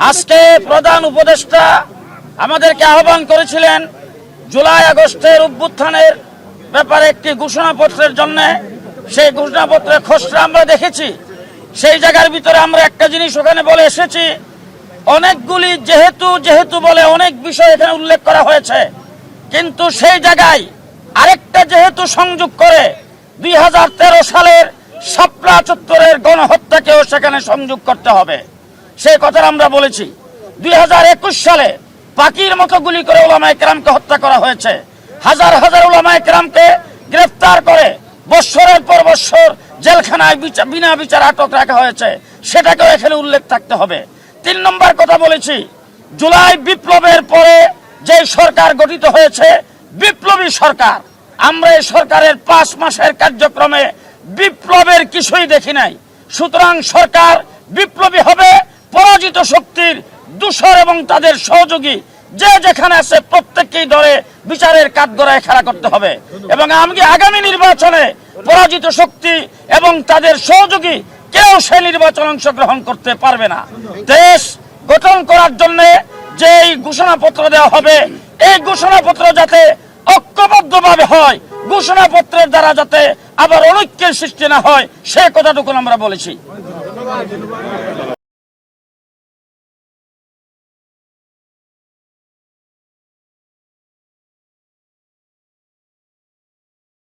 আজকে প্রধান উপদেষ্টা আমাদেরকে আহ্বান করেছিলেন জুলাই আগস্টের অভ্যুত্থানের ব্যাপারে একটি ঘোষণাপত্রের জন্য। সেই ঘোষণাপত্রের খসড়া আমরা দেখেছি। সেই জায়গার ভিতরে আমরা একটা জিনিস ওখানে বলে এসেছি, অনেকগুলি যেহেতু বলে অনেক বিষয় এখানে উল্লেখ করা হয়েছে, কিন্তু সেই জায়গায় আরেকটা যেহেতু সংযোগ করে 2013 সালের শাপলা চত্বরের গণহত্যাকেও সেখানে সংযোগ করতে হবে। সেই কথা আমরা বলেছি। 2021 সালে পাখির মতো গুলি করে উলামায়ে কেরামকে হত্যা করা হয়েছে। হাজার হাজার উলামায়ে কেরামকে গ্রেফতার করে বৎসরের পর বৎসর জেলখানায় বিনা বিচার আটক রাখা হয়েছে, সেটাকেও এখানে উল্লেখ থাকতে হবে। 3 নম্বর কথা বলেছি, জুলাই বিপ্লবের পরে যে সরকার গঠিত হয়েছে বিপ্লবী সরকার, আমরা এই সরকারের 5 মাসের কার্যক্রমে বিপ্লবের কিছুই দেখি নাই। সুতরাং সরকার বিপ্লবী হবে পরাজিত শক্তির দূষর এবং তাদের সহযোগী যে যেখানে আছে প্রত্যেককেই ধরে বিচারের কাঠগড়ায় খাড়া করতে হবে। এবং আগামী নির্বাচনে পরাজিত শক্তি এবং তাদের সহযোগী কেউ সে নির্বাচন অংশগ্রহণ করতে পারবে না। দেশ গঠন করার জন্য যে ঘোষণাপত্র দেওয়া হবে, এই ঘোষণাপত্র যাতে ঐক্যবদ্ধভাবে হয়, ঘোষণাপত্রের দ্বারা যাতে আবার অনৈক্যের সৃষ্টি না হয়, সে কথাটুকু আমরা বলেছি।